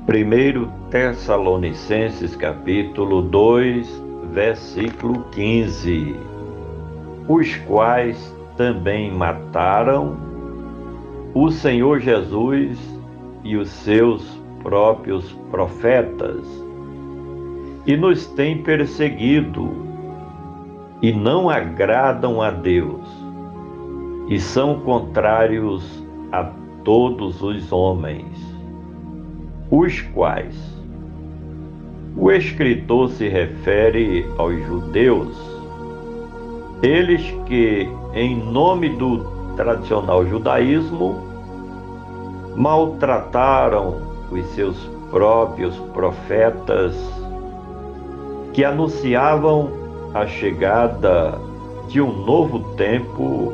Primeiro Tessalonicenses capítulo 2, versículo 15, os quais também mataram o Senhor Jesus e os seus próprios profetas, e nos têm perseguido, e não agradam a Deus, e são contrários a todos os homens, os quais o escritor se refere aos judeus, eles que, em nome do tradicional judaísmo, maltrataram os seus próprios profetas, que anunciavam a chegada de um novo tempo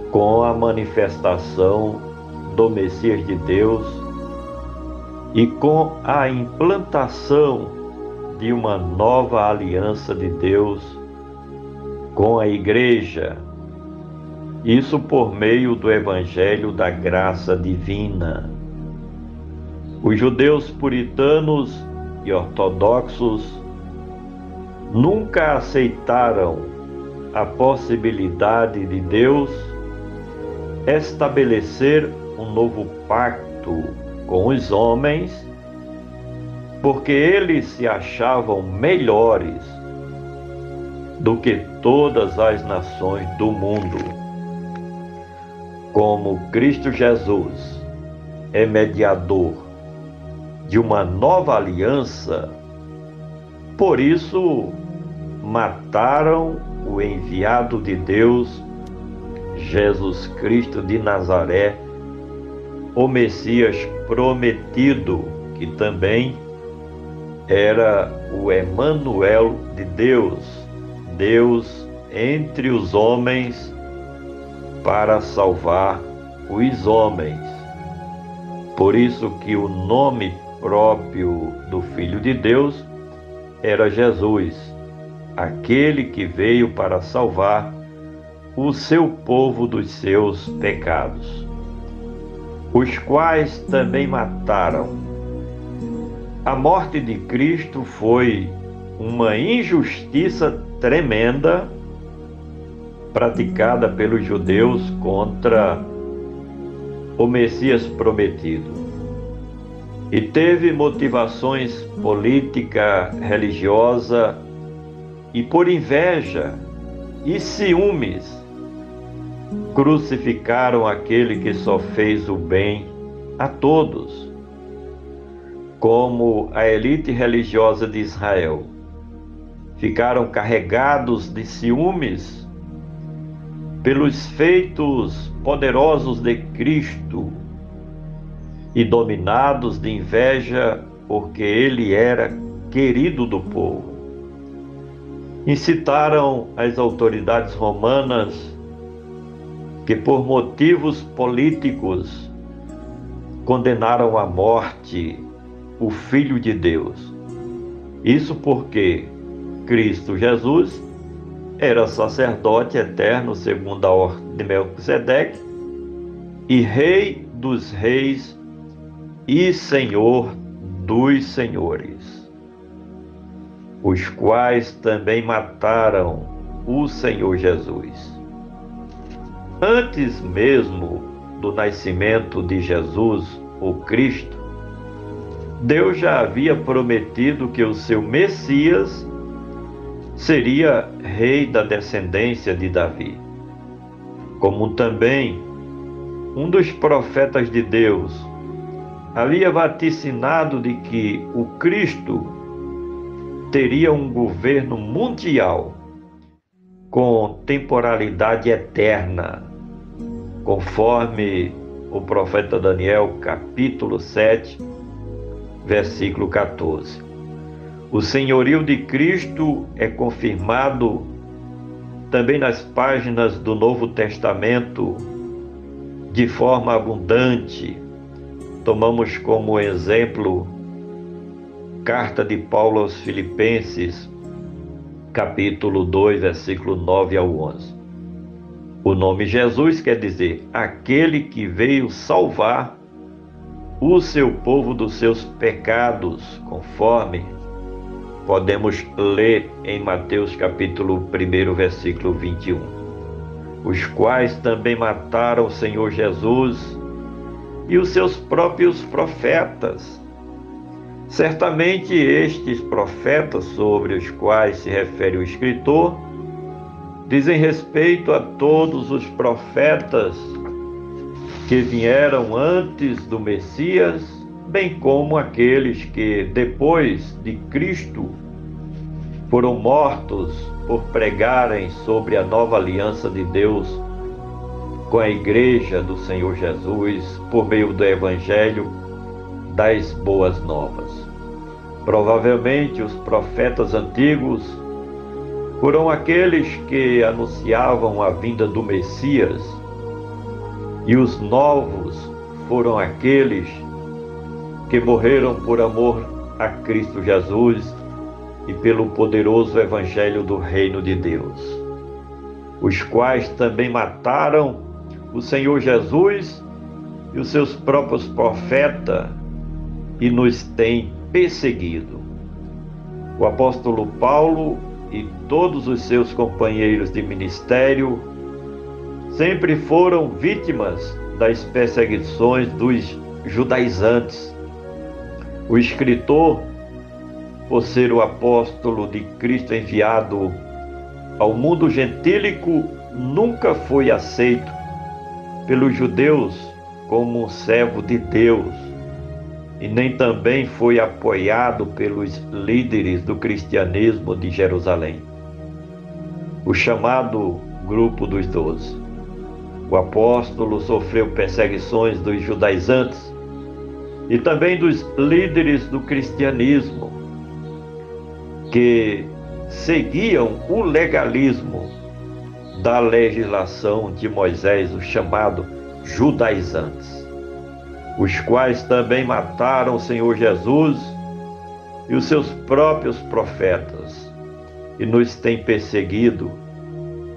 com a manifestação do Messias de Deus e com a implantação de uma nova aliança de Deus com a Igreja, isso por meio do Evangelho da graça divina. Os judeus puritanos e ortodoxos nunca aceitaram a possibilidade de Deus estabelecer um novo pacto com os homens, porque eles se achavam melhores do que todas as nações do mundo. Como Cristo Jesus é mediador de uma nova aliança, por isso mataram o enviado de Deus, Jesus Cristo de Nazaré, o Messias prometido, que também era o Emanuel de Deus, Deus entre os homens para salvar os homens. Por isso que o nome próprio do Filho de Deus era Jesus, aquele que veio para salvar o seu povo dos seus pecados, os quais também mataram. A morte de Cristo foi uma injustiça tremenda praticada pelos judeus contra o Messias prometido. E teve motivações política, religiosa e por inveja e ciúmes, crucificaram aquele que só fez o bem a todos, como a elite religiosa de Israel. Ficaram carregados de ciúmes pelos feitos poderosos de Cristo e dominados de inveja porque ele era querido do povo. Incitaram as autoridades romanas que, por motivos políticos, condenaram à morte o Filho de Deus. Isso porque Cristo Jesus era sacerdote eterno segundo a ordem de Melquisedeque e Rei dos reis e Senhor dos senhores, os quais também mataram o Senhor Jesus. Antes mesmo do nascimento de Jesus, o Cristo, Deus já havia prometido que o seu Messias seria rei da descendência de Davi, como também um dos profetas de Deus havia vaticinado de que o Cristo teria um governo mundial com temporalidade eterna, conforme o profeta Daniel, capítulo 7, versículo 14. O senhorio de Cristo é confirmado também nas páginas do Novo Testamento de forma abundante. Tomamos como exemplo carta de Paulo aos Filipenses, capítulo 2, versículo 9 ao 11. O nome Jesus quer dizer aquele que veio salvar o seu povo dos seus pecados, conforme podemos ler em Mateus capítulo 1, versículo 21. Os quais também mataram o Senhor Jesus e os seus próprios profetas. Certamente estes profetas sobre os quais se refere o escritor dizem respeito a todos os profetas que vieram antes do Messias, bem como aqueles que, depois de Cristo, foram mortos por pregarem sobre a nova aliança de Deus com a Igreja do Senhor Jesus, por meio do Evangelho das Boas Novas. Provavelmente os profetas antigos foram aqueles que anunciavam a vinda do Messias, e os novos foram aqueles que morreram por amor a Cristo Jesus e pelo poderoso Evangelho do Reino de Deus, os quais também mataram o Senhor Jesus e os seus próprios profetas e nos têm perseguido. O apóstolo Paulo e todos os seus companheiros de ministério sempre foram vítimas das perseguições dos judaizantes. O escritor, por ser o apóstolo de Cristo enviado ao mundo gentílico, nunca foi aceito pelos judeus como um servo de Deus, e nem também foi apoiado pelos líderes do cristianismo de Jerusalém, o chamado Grupo dos 12. O apóstolo sofreu perseguições dos judaizantes e também dos líderes do cristianismo, que seguiam o legalismo da legislação de Moisés, o chamado judaizantes, os quais também mataram o Senhor Jesus e os seus próprios profetas, e nos têm perseguido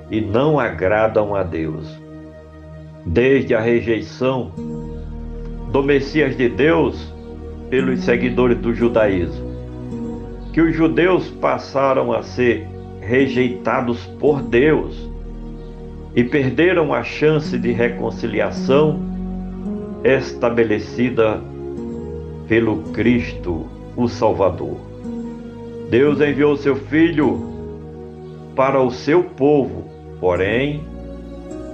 e não agradam a Deus. Desde a rejeição do Messias de Deus pelos seguidores do judaísmo, que os judeus passaram a ser rejeitados por Deus e perderam a chance de reconciliação estabelecida pelo Cristo, o Salvador. Deus enviou seu Filho para o seu povo, porém,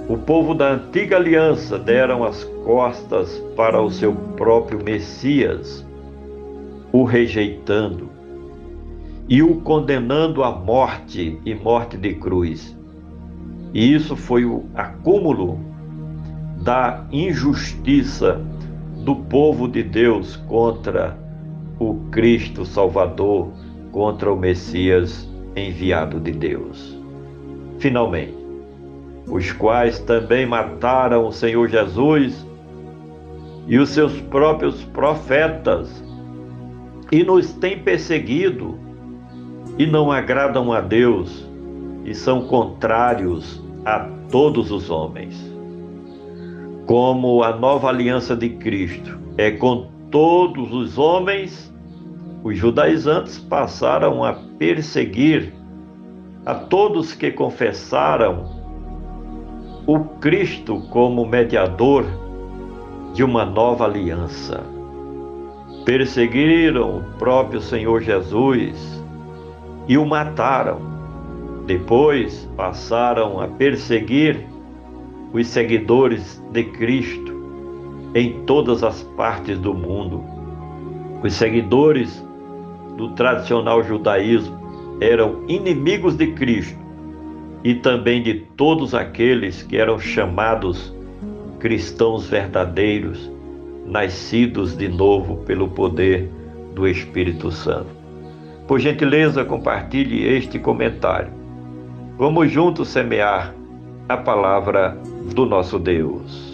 o povo da antiga aliança deram as costas para o seu próprio Messias, o rejeitando e o condenando à morte e morte de cruz. E isso foi o acúmulo da injustiça do povo de Deus contra o Cristo Salvador, contra o Messias enviado de Deus. Finalmente, os quais também mataram o Senhor Jesus e os seus próprios profetas, e nos têm perseguido, e não agradam a Deus, e são contrários a todos os homens. Como a nova aliança de Cristo é com todos os homens, os judaizantes passaram a perseguir a todos que confessaram o Cristo como mediador de uma nova aliança. Perseguiram o próprio Senhor Jesus e o mataram. Depois passaram a perseguir os seguidores de Cristo em todas as partes do mundo. Os seguidores do tradicional judaísmo eram inimigos de Cristo e também de todos aqueles que eram chamados cristãos verdadeiros, nascidos de novo pelo poder do Espírito Santo. Por gentileza, compartilhe este comentário. Vamos juntos semear a palavra do nosso Deus.